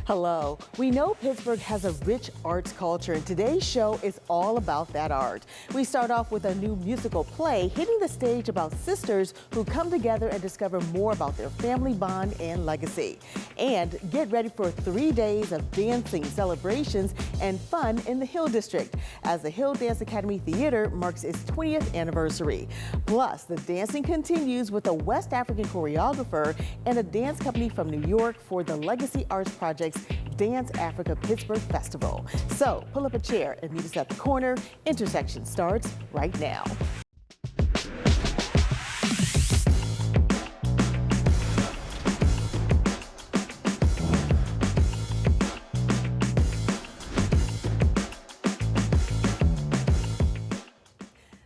Hello. We know Pittsburgh has a rich arts culture, and today's show is all about that art. We start off with a new musical play hitting the stage about sisters who come together and discover more about their family bond and legacy. And get ready for 3 days of dancing, celebrations, and fun in the Hill District as the Hill Dance Academy Theater marks its 20th anniversary. Plus, the dancing continues with a West African choreographer and a dance company from New York for the Legacy Arts Project's Dance Africa Pittsburgh Festival. So pull up a chair and meet us at the corner. Intersection starts right now.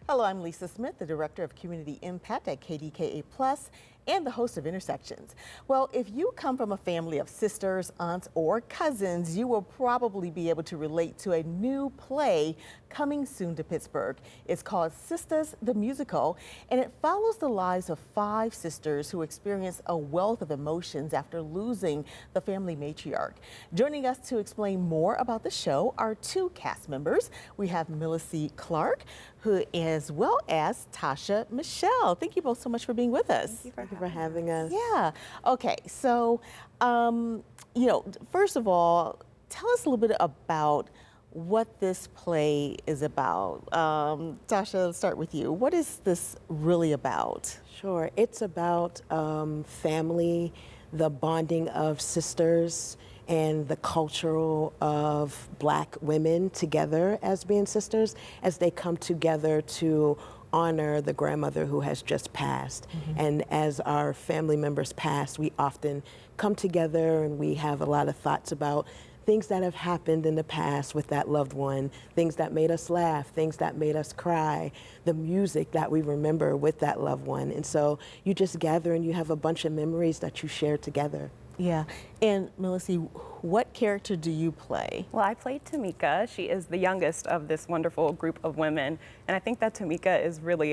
Hello, I'm Lisa Smith, the Director of Community Impact at KDKA Plus and the host of Intersections. Well, if you come from a family of sisters, aunts, or cousins, you will probably be able to relate to a new play coming soon to Pittsburgh. It's called Sistas The Musical, and it follows the lives of 5 sisters who experience a wealth of emotions after losing the family matriarch. Joining us to explain more about the show are 2 cast members. We have Melissa Clark, who as well as Tasha Michelle. Thank you both so much for being with us. Thank you for having us. Yeah. Okay. So, first of all, tell us a little bit about what this play is about. Tasha, let's start with you. What is this really about? Sure. It's about family, the bonding of sisters, and the cultural of Black women together as being sisters as they come together to honor the grandmother who has just passed. Mm-hmm. And as our family members pass, we often come together and we have a lot of thoughts about things that have happened in the past with that loved one, things that made us laugh, things that made us cry, the music that we remember with that loved one. And so you just gather and you have a bunch of memories that you share together. Yeah. And Melissa, what character do you play? Well, I played Tamika. She is the youngest of this wonderful group of women. And I think that Tamika is really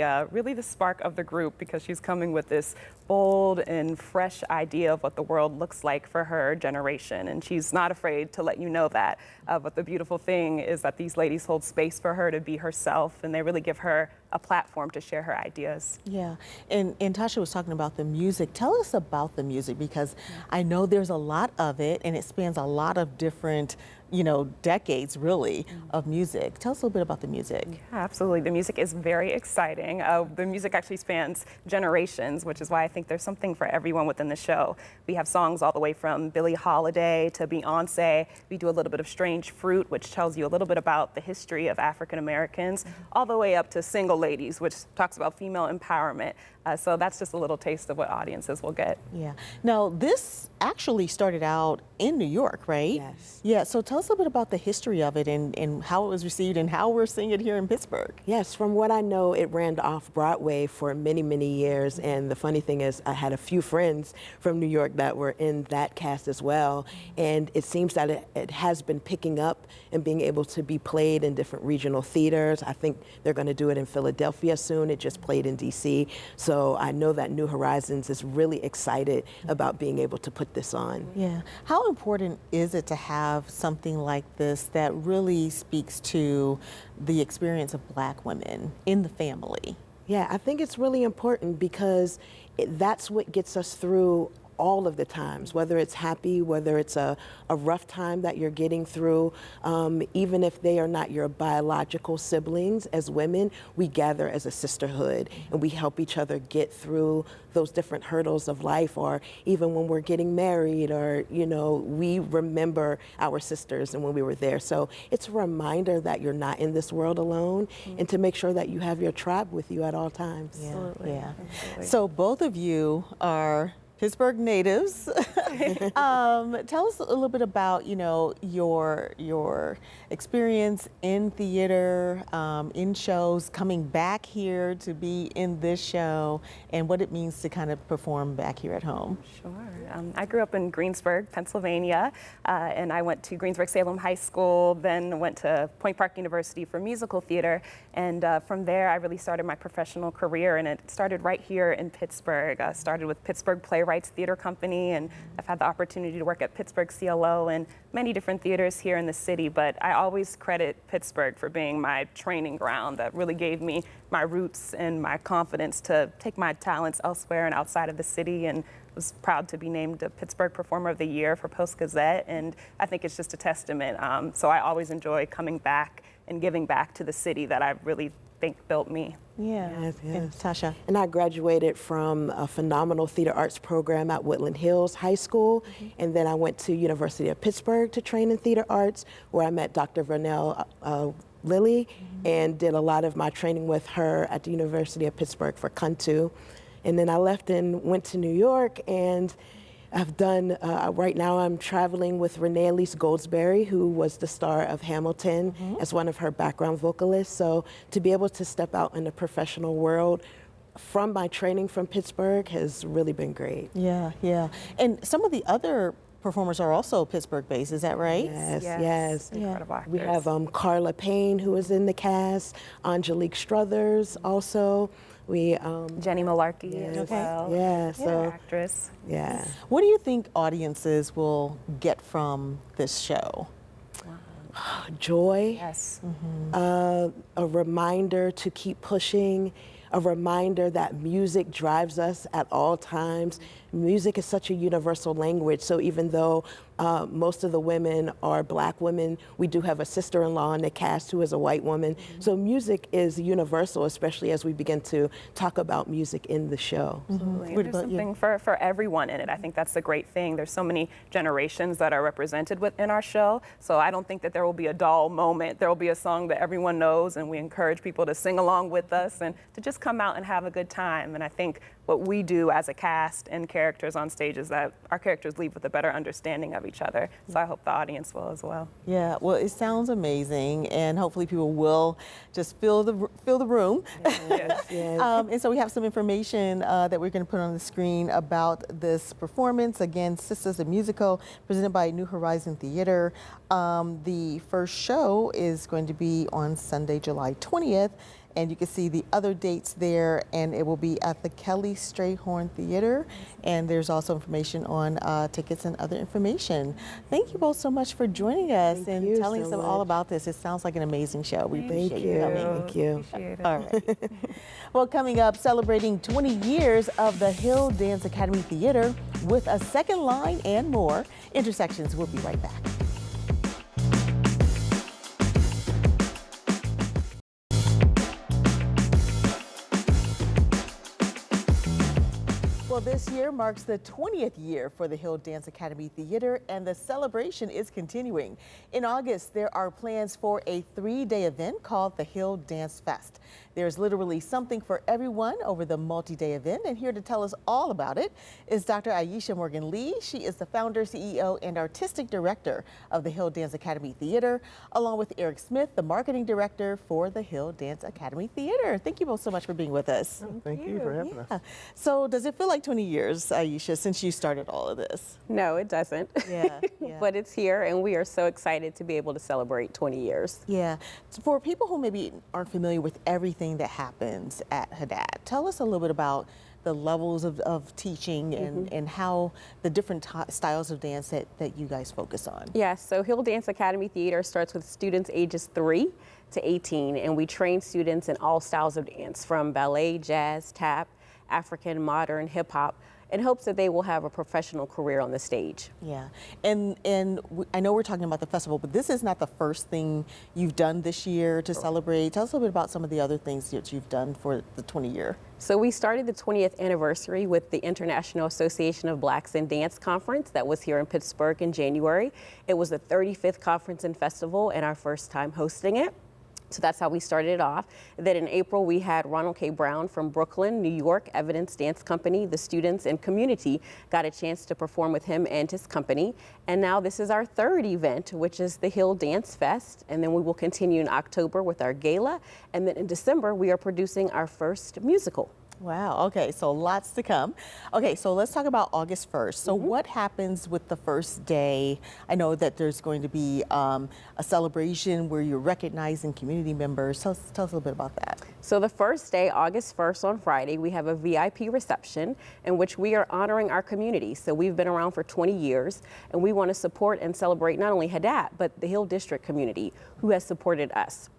the spark of the group because she's coming with this bold and fresh idea of what the world looks like for her generation. And she's not afraid to let you know that. But the beautiful thing is that these ladies hold space for her to be herself, and they really give her a platform to share her ideas. Yeah. And Tasha was talking about the music. Tell us about the music, because I know there's a lot of it and it spans a lot of different decades really of music. Tell us a little bit about the music. Yeah, absolutely. The music is very exciting. The music actually spans generations, which is why I think there's something for everyone within the show. We have songs all the way from Billie Holiday to Beyonce. We do a little bit of Strange Fruit, which tells you a little bit about the history of African Americans, all the way up to Single Ladies, which talks about female empowerment. So that's just a little taste of what audiences will get. Yeah. Now, this actually started out in New York, right? Yes. Yeah. So tell us a little bit about the history of it and how it was received and how we're seeing it here in Pittsburgh. Yes. From what I know, it ran off Broadway for many, many years. And the funny thing is, I had a few friends from New York that were in that cast as well. And it seems that it has been picking up and being able to be played in different regional theaters. I think they're going to do it in Philadelphia soon. It just played in D.C. So I know that New Horizons is really excited about being able to put this on. Yeah. How important is it to have something like this that really speaks to the experience of Black women in the family? Yeah, I think it's really important because that's what gets us through all of the times, whether it's happy, whether it's a rough time that you're getting through, even if they are not your biological siblings. As women, we gather as a sisterhood and we help each other get through those different hurdles of life, or even when we're getting married, or, we remember our sisters and when we were there. So it's a reminder that you're not in this world alone, and to make sure that you have your tribe with you at all times. Yeah. Absolutely. Yeah. Absolutely. So both of you are Pittsburgh natives. Tell us a little bit about, your experience in theater, in shows, coming back here to be in this show, and what it means to kind of perform back here at home. Sure. I grew up in Greensburg, Pennsylvania, and I went to Greensburg-Salem High School, then went to Point Park University for musical theater, and from there I really started my professional career, and it started right here in Pittsburgh. Started with Pittsburgh Playwrights Wrights Theater Company, and I've had the opportunity to work at Pittsburgh CLO and many different theaters here in the city, but I always credit Pittsburgh for being my training ground that really gave me my roots and my confidence to take my talents elsewhere and outside of the city, and was proud to be named a Pittsburgh Performer of the Year for Post-Gazette, and I think it's just a testament. So I always enjoy coming back and giving back to the city that I really think built me. Yeah. Yes, yes. And Tasha. And I graduated from a phenomenal theater arts program at Woodland Hills High School. And then I went to University of Pittsburgh to train in theater arts, where I met Dr. Vernell Lilly and did a lot of my training with her at the University of Pittsburgh for Kuntu. And then I left and went to New York, and I've done, right now I'm traveling with Renee Elise Goldsberry, who was the star of Hamilton, as one of her background vocalists. So to be able to step out in the professional world from my training from Pittsburgh has really been great. Yeah, yeah. And some of the other performers are also Pittsburgh based, is that right? Yes, yes. Incredible actors. We have Carla Payne, who is in the cast, Angelique Struthers also. We Jenny Malarkey yes, as well. yeah, so Actress. yeah. What do you think audiences will get from this show? Joy, Yes. a reminder to keep pushing, a reminder that music drives us at all times. Music is such a universal language, so even though most of the women are Black women, we do have a sister-in-law in the cast who is a white woman. So music is universal, especially as we begin to talk about music in the show. Absolutely. What There's about you? something for everyone in it. I think that's the great thing. There's so many generations that are represented within our show, so I don't think that there will be a dull moment. There will be a song that everyone knows, and we encourage people to sing along with us and to just come out and have a good time. And I think what we do as a cast and characters on stage is that our characters leave with a better understanding of each other. So I hope the audience will as well. Yeah, well, it sounds amazing, and hopefully people will just fill the room. Yes. Yes. And so we have some information that we're going to put on the screen about this performance. Again, Sistas The Musical, presented by New Horizon Theater. The first show is going to be on Sunday, July 20th. And you can see the other dates there, and it will be at the Kelly Strayhorn Theater. And there's also information on tickets and other information. Thank you both so much for joining us Thank and you telling so us all much. about this. It sounds like an amazing show. We Thank appreciate you. coming. Thank you. Appreciate it. All right. Well, coming up, celebrating 20 years of the Hill Dance Academy Theater with a second line and more. Intersections, we'll be right back. Well, this year marks the 20th year for the Hill Dance Academy Theater, and the celebration is continuing. In August, there are plans for a 3-day event called the Hill Dance Fest. There's literally something for everyone over the multi-day event, and here to tell us all about it is Dr. Aisha Morgan-Lee. She is the founder, CEO, and artistic director of the Hill Dance Academy Theater, along with Eric Smith, the marketing director for the Hill Dance Academy Theater. Thank you both so much for being with us. Thank you for having us. So does it feel like 20 years, Aisha, since you started all of this? No, it doesn't. Yeah, yeah. But it's here, and we are so excited to be able to celebrate 20 years. Yeah. So for people who maybe aren't familiar with everything that happens at Haddad, tell us a little bit about the levels of teaching and how the different styles of dance that you guys focus on. Yeah, so Hill Dance Academy Theater starts with students ages 3 to 18, and we train students in all styles of dance, from ballet, jazz, tap, African, modern, hip hop, in hopes that they will have a professional career on the stage. Yeah, and I know we're talking about the festival, but this is not the first thing you've done this year to celebrate. Tell us a little bit about some of the other things that you've done for the 20-year. So we started the 20th anniversary with the International Association of Blacks in Dance Conference that was here in Pittsburgh in January. It was the 35th conference and festival and our first time hosting it. So that's how we started it off. Then in April, we had Ronald K. Brown from Brooklyn, New York, Evidence Dance Company. The students and community got a chance to perform with him and his company. And now this is our third event, which is the Hill Dance Fest. And then we will continue in October with our gala. And then in December, we are producing our first musical. Wow. Okay. So lots to come. Okay. So let's talk about August 1st. So what happens with the first day? I know that there's going to be a celebration where you're recognizing community members. Tell us a little bit about that. So the first day, August 1st on Friday, we have a VIP reception in which we are honoring our community. So we've been around for 20 years and we want to support and celebrate not only Hadat, but the Hill District community who has supported us.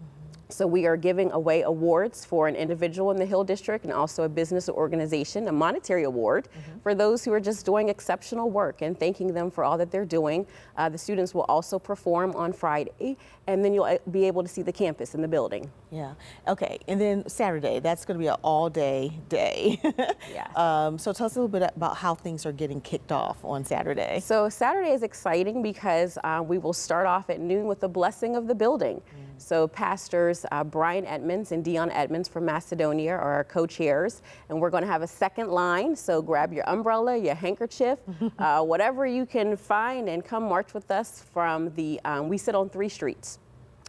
So we are giving away awards for an individual in the Hill District and also a business or organization, a monetary award for those who are just doing exceptional work and thanking them for all that they're doing. The students will also perform on Friday, and then you'll be able to see the campus and the building. Yeah. Okay. And then Saturday, that's going to be an all-day day. Yeah. So tell us a little bit about how things are getting kicked off on Saturday. So Saturday is exciting because we will start off at noon with the blessing of the building. So pastors Brian Edmonds and Dion Edmonds from Macedonia are our co-chairs, and we're going to have a second line. So grab your umbrella, your handkerchief, whatever you can find, and come march with us from the. We sit on 3 streets.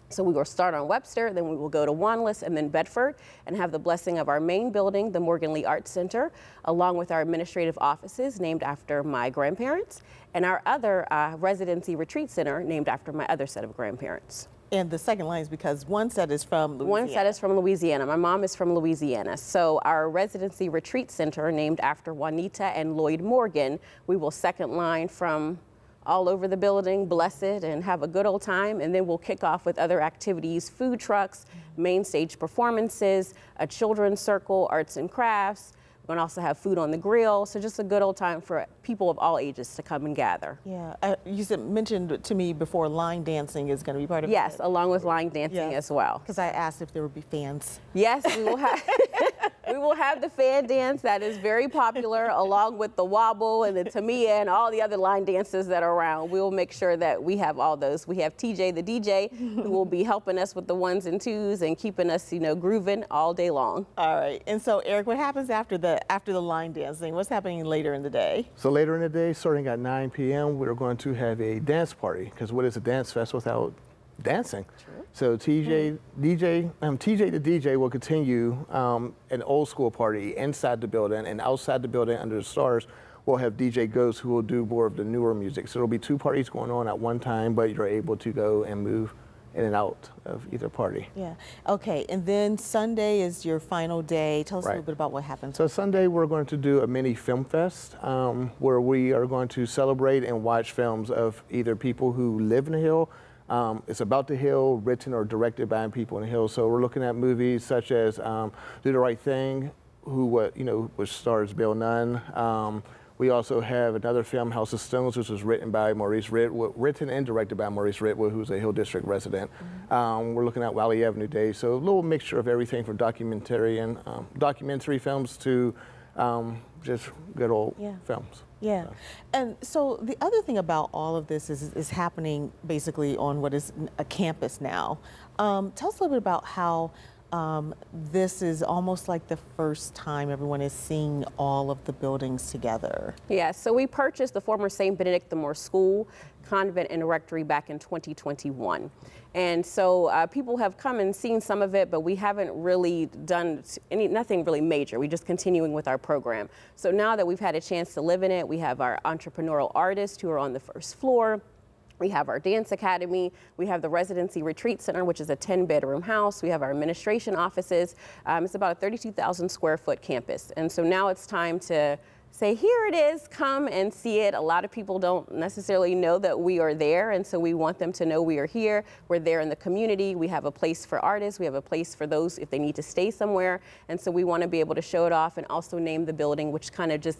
So we will start on Webster, then we will go to Wanlis and then Bedford and have the blessing of our main building, the Morgan Lee Arts Center, along with our administrative offices named after my grandparents, and our other residency retreat center named after my other set of grandparents. And the second line is because one set is from Louisiana. One set is from Louisiana. My mom is from Louisiana. So our residency retreat center named after Juanita and Lloyd Morgan, we will second line from all over the building, bless it, and have a good old time. And then we'll kick off with other activities, food trucks, main stage performances, a children's circle, arts and crafts. We're going to also have food on the grill. So just a good old time for people of all ages to come and gather. Yeah. You mentioned to me before line dancing is going to be part of it. Yes, along with line dancing as well. Because I asked if there would be fans. Yes, we will have. We will have the fan dance that is very popular, along with the wobble and the Tamiya and all the other line dances that are around. We will make sure that we have all those. We have TJ, the DJ, who will be helping us with the 1s and 2s and keeping us, grooving all day long. All right. And so, Eric, what happens after the line dancing? What's happening later in the day? So later in the day, starting at 9 p.m., we're going to have a dance party. Because what is a dance fest without dancing? True. So TJ the DJ will continue an old school party inside the building, and outside the building under the stars, we'll have DJ Ghost who will do more of the newer music. So there'll be 2 parties going on at one time, but you're able to go and move in and out of either party. Yeah. Okay. And then Sunday is your final day. Tell us a little bit about what happens. So Sunday we're going to do a mini film fest where we are going to celebrate and watch films of either people who live in the Hill. It's about the Hill, written or directed by people in the Hill. So we're looking at movies such as Do the Right Thing, which stars Bill Nunn. We also have another film, House of Stones, which was written by Maurice Ritwood, written and directed by Maurice Ritwood, who's a Hill District resident. We're looking at Wally Avenue Days, so a little mixture of everything from documentary films to just good old films. Yeah. And so the other thing about all of this is happening basically on what is a campus now. Tell us a little bit about how this is almost like the first time everyone is seeing all of the buildings together. Yeah, so we purchased the former St. Benedict the Moore School, Convent, and Rectory back in 2021. And so people have come and seen some of it, but we haven't really done nothing really major. We're just continuing with our program. So now that we've had a chance to live in it, we have our entrepreneurial artists who are on the first floor. We have our dance academy. We have the residency retreat center, which is a 10-bedroom house. We have our administration offices. It's about a 32,000 square foot campus. And so now it's time to say, here it is, come and see it. A lot of people don't necessarily know that we are there, and so we want them to know we are here. We're there in the community. We have a place for artists. We have a place for those if they need to stay somewhere. And so we want to be able to show it off and also name the building, which kind of just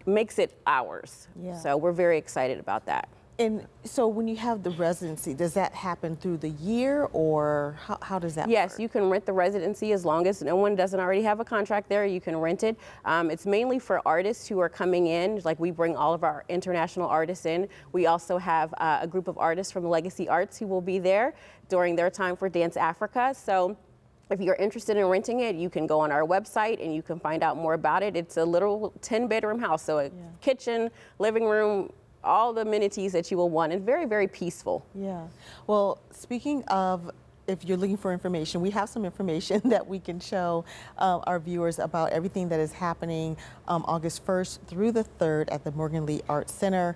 makes it ours. Yeah. So we're very excited about that. And so when you have the residency, does that happen through the year, or how does that work? Yes, you can rent the residency as long as no one doesn't already have a contract there. You can rent it. It's mainly for artists who are coming in. Like, we bring all of our international artists in. We also have a group of artists from Legacy Arts who will be there during their time for Dance Africa. So if you're interested in renting it, you can go on our website and you can find out more about it. It's a little 10-bedroom house, so a kitchen, living room, all the amenities that you will want, and very, very peaceful. Yeah. Well, speaking of if you're looking for information, we have some information that we can show our viewers about everything that is happening August 1st through the 3rd at the Morgan Lee Arts Center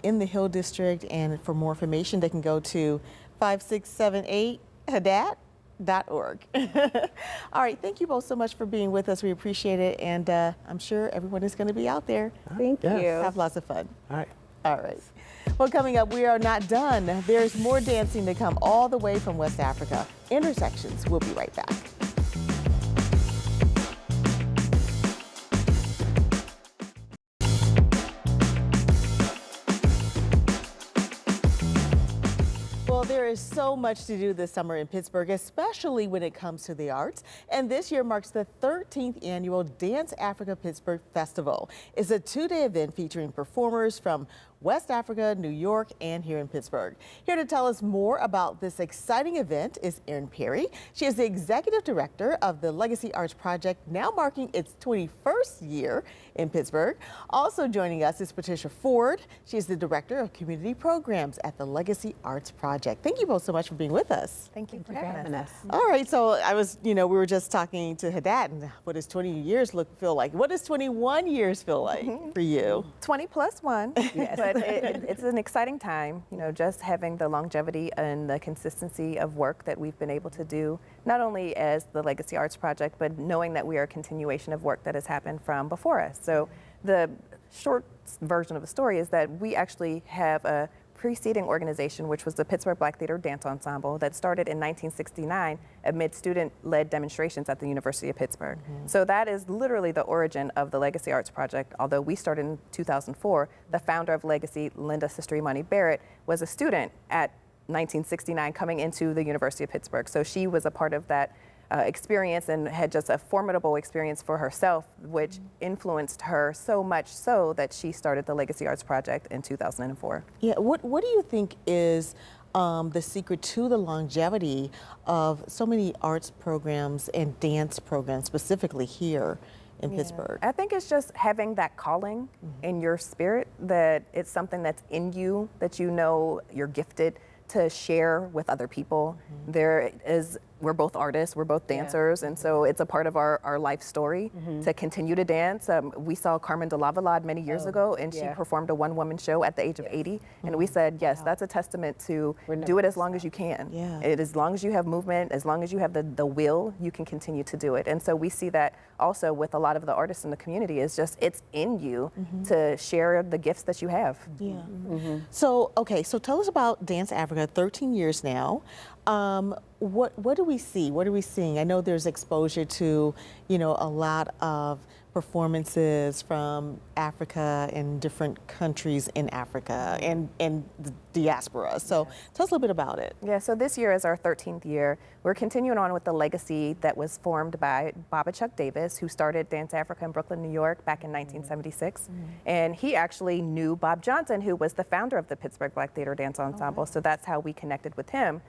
in the Hill District. And for more information, they can go to 5678hadat.org. All right, thank you both so much for being with us. We appreciate it, and I'm sure everyone is going to be out there. Thank you. Have lots of fun. All right. All right. Well, coming up, we are not done. There's more dancing to come all the way from West Africa. Intersections. We'll be right back. Well, there is so much to do this summer in Pittsburgh, especially when it comes to the arts. And this year marks the 13th annual Dance Africa Pittsburgh Festival. It's a two-day event featuring performers from West Africa, New York, and here in Pittsburgh. Here to tell us more about this exciting event is Erin Perry. She is the executive director of the Legacy Arts Project, now marking its 21st year in Pittsburgh. Also joining us is Patricia Ford. She is the director of community programs at the Legacy Arts Project. Thank you both so much for being with us. Thank you for having us. All right, so we were just talking to Hadat, and what does 20 years feel like? What does 21 years feel like for you? 20 plus 1. Yes. But it's an exciting time, just having the longevity and the consistency of work that we've been able to do, not only as the Legacy Arts Project, but knowing that we are a continuation of work that has happened from before us. So the short version of the story is that we actually have a preceding organization, which was the Pittsburgh Black Theater Dance Ensemble, that started in 1969 amid student-led demonstrations at the University of Pittsburgh. So that is literally the origin of the Legacy Arts Project. Although we started in 2004, the founder of Legacy, Linda Sister Imani Barrett, was a student at 1969 coming into the University of Pittsburgh. So she was a part of that experience and had just a formidable experience for herself, which influenced her so much so that she started the Legacy Arts Project in 2004. Yeah, what do you think is the secret to the longevity of so many arts programs and dance programs, specifically here in Pittsburgh? I think it's just having that calling in your spirit, that it's something that's in you, that you're gifted to share with other people. We're both artists, we're both dancers, and so it's a part of our life story to continue to dance. We saw Carmen de Lavalade many years ago, and she performed a one-woman show at the age of 80, and we said, yes, that's a testament to do it as long as you can. As long as you have movement, as long as you have the will, you can continue to do it. And so we see that also with a lot of the artists in the community, is just, it's in you to share the gifts that you have. So tell us about Dance Africa, 13 years now. What do we see? What are we seeing? I know there's exposure to, a lot of performances from Africa and different countries in Africa and the diaspora. So tell us a little bit about it. Yeah, so this year is our 13th year. We're continuing on with the legacy that was formed by Baba Chuck Davis, who started Dance Africa in Brooklyn, New York back in 1976. And he actually knew Bob Johnson, who was the founder of the Pittsburgh Black Theater Dance Ensemble. So that's how we connected with him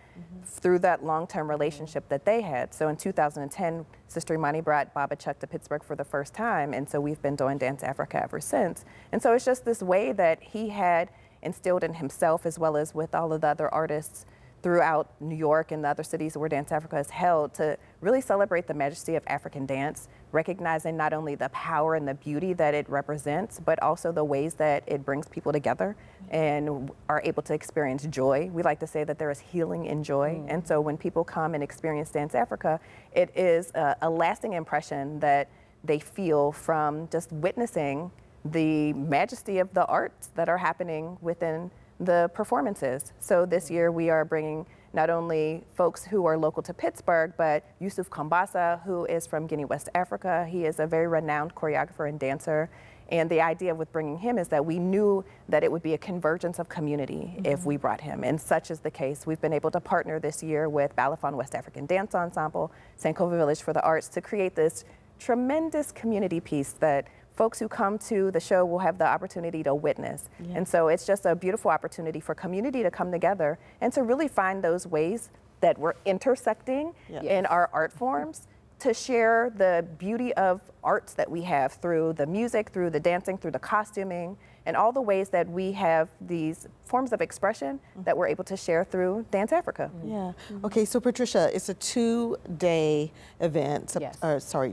through that long-term relationship that they had. So in 2010, Sister Imani brought Baba Chuck to Pittsburgh for the first time. And so we've been doing Dance Africa ever since. And so it's just this way that he had instilled in himself, as well as with all of the other artists throughout New York and the other cities where Dance Africa is held, to really celebrate the majesty of African dance, recognizing not only the power and the beauty that it represents, but also the ways that it brings people together and are able to experience joy. We like to say that there is healing in joy. And so when people come and experience Dance Africa, it is a lasting impression that they feel from just witnessing the majesty of the arts that are happening within the performances. So this year we are bringing not only folks who are local to Pittsburgh, but Yusuf Kambasa, who is from Guinea, West Africa. He is a very renowned choreographer and dancer. And the idea with bringing him is that we knew that it would be a convergence of community if we brought him. And such is the case. We've been able to partner this year with Balafon West African Dance Ensemble, Sankova Village for the Arts, to create this tremendous community piece that folks who come to the show will have the opportunity to witness. And so it's just a beautiful opportunity for community to come together and to really find those ways that we're intersecting in our art forms to share the beauty of arts that we have through the music, through the dancing, through the costuming, and all the ways that we have these forms of expression that we're able to share through Dance Africa. Yeah. Okay, so Patricia, it's a 2-day event. Yes.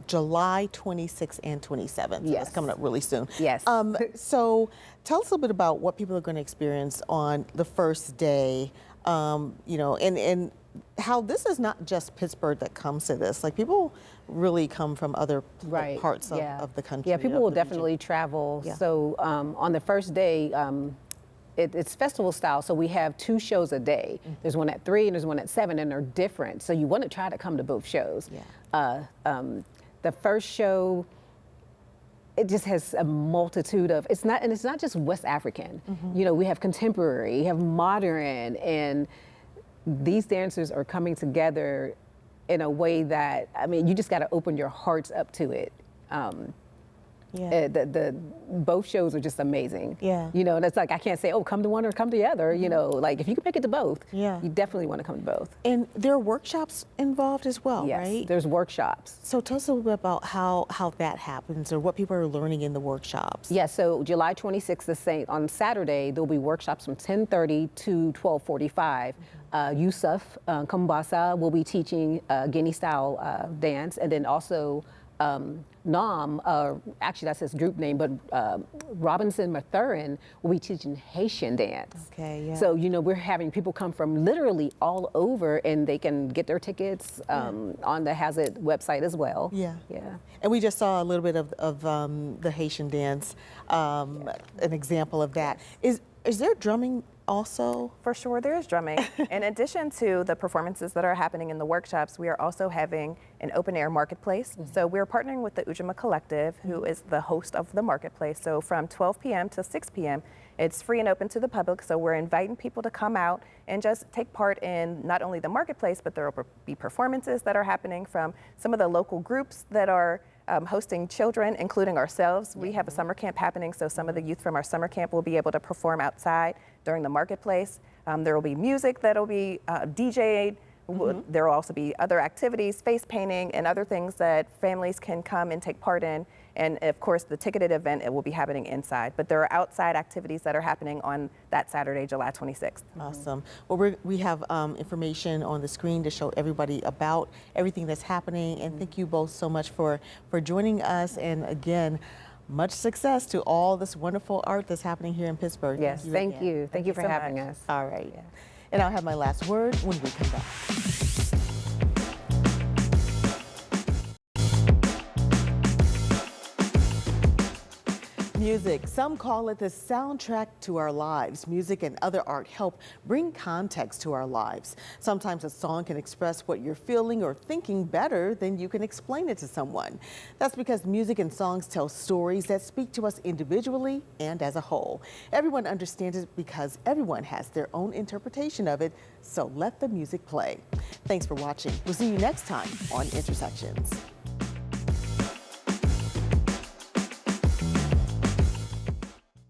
July 26th and 27th. So Yes. it's coming up really soon. Yes. So tell us a little bit about what people are going to experience on the first day, and how this is not just Pittsburgh that comes to this. Like, people really come from other parts of the country. Yeah, people of will the region. definitely travel. Yeah. So on the first day, it's festival style, so we have 2 shows a day. There's one at 3 and there's one at 7, and they're different. So you want to try to come to both shows. Yeah. The first show, it just has a multitude of, it's not just West African. We have contemporary, we have modern, and these dancers are coming together in a way that, you just got to open your hearts up to it. Both shows are just amazing. Yeah. And it's like, I can't say, oh, come to one or come to the other. Like, if you can make it to both, Yeah. you definitely want to come to both. And there are workshops involved as well, Yes, right? there's workshops. So tell us a little bit about how that happens, or what people are learning in the workshops. Yeah, so July 26th, on Saturday, there'll be workshops from 10:30 to 12:45. Yusuf Kumbasa will be teaching Guinea-style dance, and then also Nam, actually that's his group name, but Robinson Mathurin will be teaching Haitian dance. Okay, yeah. So, we're having people come from literally all over, and they can get their tickets on the Hazard website as well. Yeah. Yeah. And we just saw a little bit of the Haitian dance, an example of that. Is there drumming also? For sure, there is drumming. In addition to the performances that are happening in the workshops, we are also having an open air marketplace. So we're partnering with the Ujamaa Collective, who is the host of the marketplace. So from 12 p.m. to 6 p.m., it's free and open to the public. So we're inviting people to come out and just take part in not only the marketplace, but there will be performances that are happening from some of the local groups that are hosting children, including ourselves. We have a summer camp happening, so some of the youth from our summer camp will be able to perform outside during the marketplace. There will be music that will be DJ'd. There will also be other activities, face painting, and other things that families can come and take part in. And of course, the ticketed event, it will be happening inside. But there are outside activities that are happening on that Saturday, July 26th. Awesome. Well, we have information on the screen to show everybody about everything that's happening. And thank you both so much for joining us. And again, much success to all this wonderful art that's happening here in Pittsburgh. Yes, thank again. you. Thank you for so having much. us. All right. Yeah. And I'll have my last word when we come back. Music. Some call it the soundtrack to our lives. Music and other art help bring context to our lives. Sometimes a song can express what you're feeling or thinking better than you can explain it to someone. That's because music and songs tell stories that speak to us individually and as a whole. Everyone understands it because everyone has their own interpretation of it, so let the music play. Thanks for watching. We'll see you next time on Intersections.